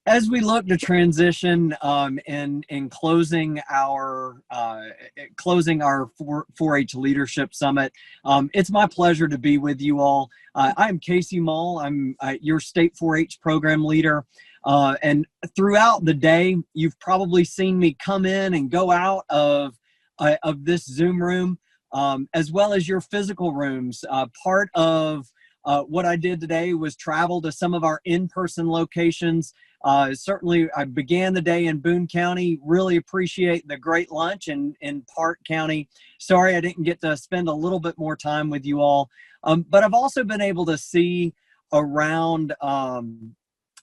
As we look to transition in closing our 4-H Leadership Summit, it's my pleasure to be with you all. I'm Casey Mull. I'm your state 4-H program leader. And throughout the day, you've probably seen me come in and go out of this Zoom room, as well as your physical rooms. Part of what I did today was travel to some of our in-person locations. Certainly, I began the day in Boone County. Really appreciate the great lunch in Park County. Sorry I didn't get to spend a little bit more time with you all. But I've also been able to see around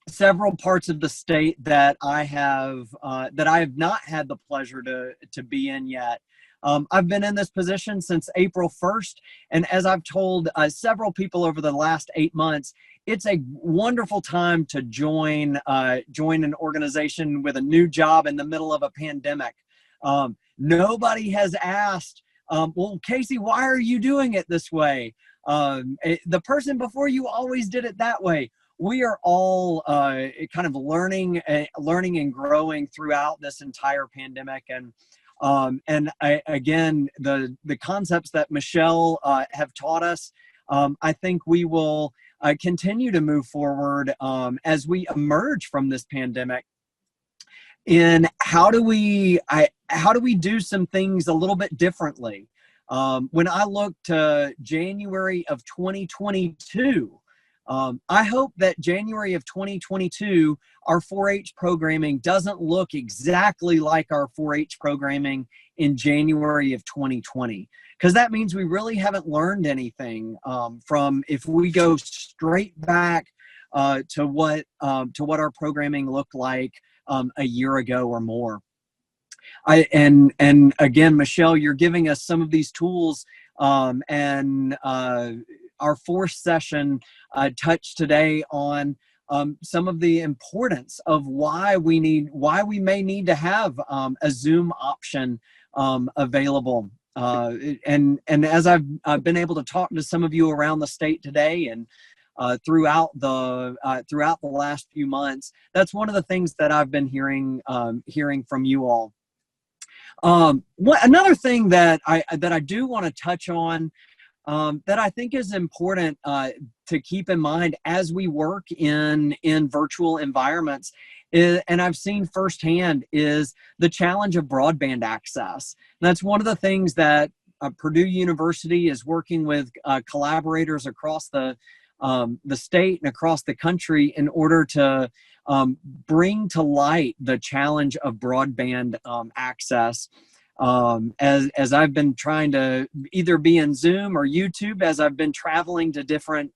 several parts of the state that I have not had the pleasure to be in yet. I've been in this position since April 1st, and as I've told several people over the last 8 months, it's a wonderful time to join an organization with a new job in the middle of a pandemic. Nobody has asked, well, Casey, why are you doing it this way? The person before you always did it that way. We are all kind of learning and growing throughout this entire pandemic, again, the concepts that Michelle have taught us, I think we will continue to move forward as we emerge from this pandemic. In how do we do some things a little bit differently? When I look to January of 2022, I hope that January of 2022, our 4-H programming doesn't look exactly like our 4-H programming in January of 2020, because that means we really haven't learned anything from if we go straight back to what our programming looked like a year ago or more. And again, Michelle, you're giving us some of these tools, and our fourth session touched today on some of the importance of why we may need to have a Zoom option available. And as I've been able to talk to some of you around the state today and throughout the last few months, that's one of the things that I've been hearing from you all. Another thing that I do want to touch on, that I think is important to keep in mind as we work in virtual environments, and I've seen firsthand, is the challenge of broadband access. And that's one of the things that Purdue University is working with collaborators across the state and across the country in order to bring to light the challenge of broadband access. As I've been trying to either be in Zoom or YouTube, as I've been traveling to different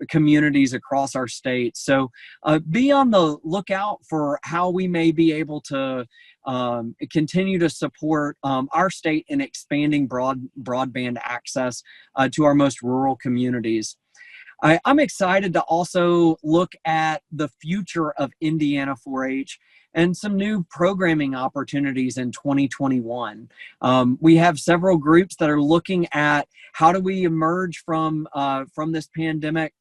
communities across our state. So be on the lookout for how we may be able to continue to support our state in expanding broadband access to our most rural communities. I'm excited to also look at the future of Indiana 4-H and some new programming opportunities in 2021. We have several groups that are looking at how do we emerge from this pandemic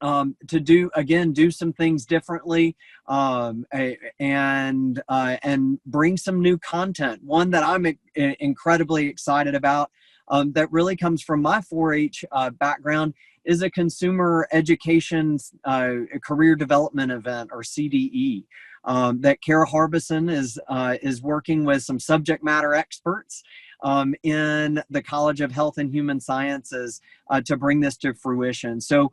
to do some things differently, and bring some new content. One that I'm incredibly excited about, that really comes from my 4-H background, is a consumer education career development event, or CDE, that Kara Harbison is working with some subject matter experts in the College of Health and Human Sciences to bring this to fruition. So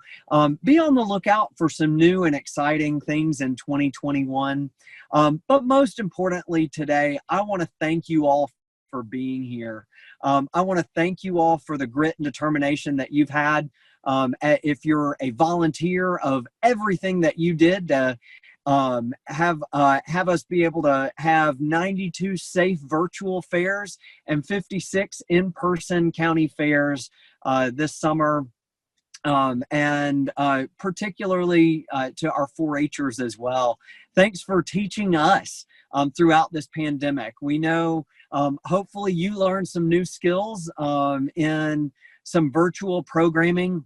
be on the lookout for some new and exciting things in 2021. But most importantly today, I want to thank you all for being here. I want to thank you all for the grit and determination that you've had. If you're a volunteer, of everything that you did to have us be able to have 92 safe virtual fairs and 56 in-person county fairs this summer, and particularly to our 4-Hers as well. Thanks for teaching us throughout this pandemic. We know hopefully you learned some new skills in some virtual programming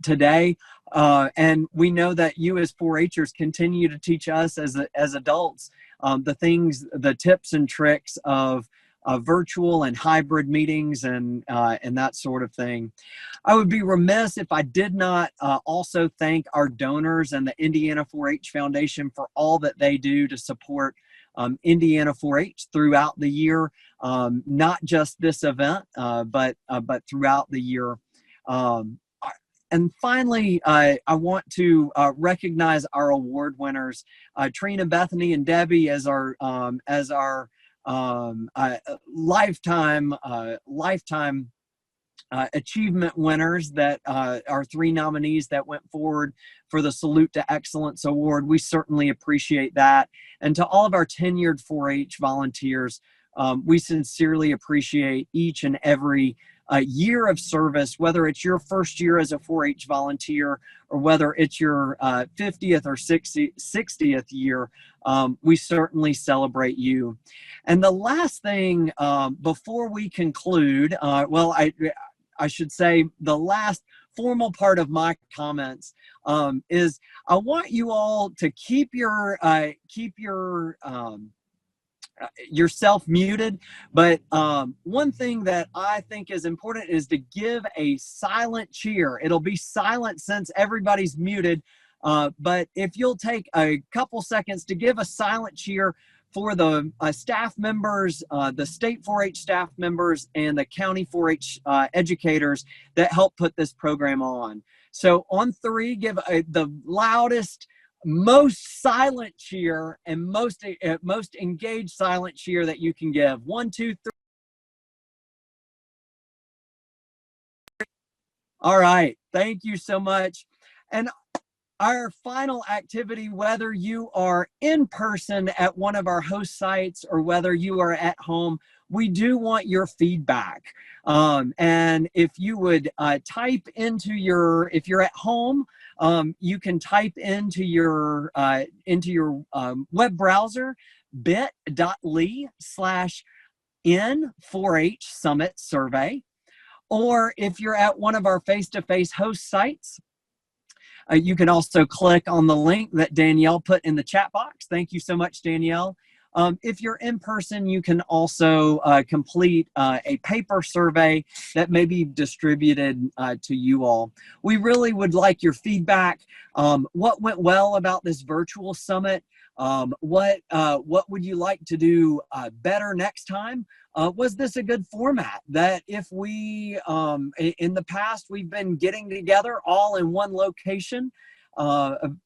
today. And we know that you as 4-Hers continue to teach us as adults the things, the tips and tricks of virtual and hybrid meetings and that sort of thing. I would be remiss if I did not also thank our donors and the Indiana 4-H Foundation for all that they do to support Indiana 4-H throughout the year, not just this event, but throughout the year. And finally, I want to recognize our award winners, Trina, Bethany, and Debbie as our lifetime achievement winners, that our 3 nominees that went forward for the Salute to Excellence Award. We certainly appreciate that. And to all of our tenured 4-H volunteers, we sincerely appreciate each and every year of service, whether it's your first year as a 4-H volunteer or whether it's your 50th or 60th year. We certainly celebrate you. And the last thing before we conclude, well, I should say the last formal part of my comments is I want you all to keep yourself muted, but one thing that I think is important is to give a silent cheer. It'll be silent since everybody's muted, but if you'll take a couple seconds to give a silent cheer for the staff members, the state 4-H staff members, and the county 4-H educators that help put this program on. So on 3, give the loudest, most silent cheer and most engaged silent cheer that you can give. 1, 2, 3. All right, thank you so much. And our final activity, whether you are in person at one of our host sites or whether you are at home, we do want your feedback. And if you would type into your, if you're at home, you can type into your web browser bit.ly/N4H Summit Survey. Or if you're at one of our face-to-face host sites, you can also click on the link that Danielle put in the chat box. Thank you so much, Danielle. If you're in person, you can also complete a paper survey that may be distributed to you all. We really would like your feedback. What went well about this virtual summit? What would you like to do better next time? Was this a good format that if we, in the past, we've been getting together all in one location, 300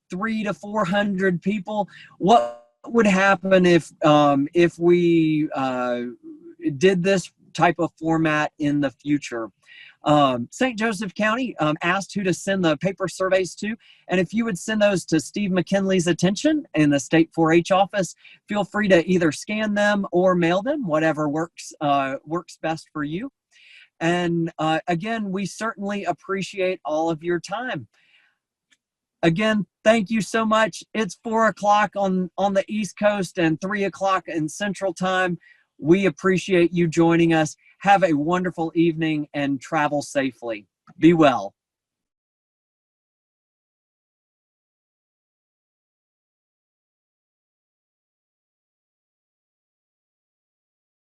to 400 people? What would happen if we did this type of format in the future? St. Joseph County asked who to send the paper surveys to, and if you would send those to Steve McKinley's attention in the State 4-H office, feel free to either scan them or mail them, whatever works best for you. And again, we certainly appreciate all of your time. Again, thank you so much. It's 4 o'clock on the East Coast and 3 o'clock in Central Time. We appreciate you joining us. Have a wonderful evening and travel safely. Be well.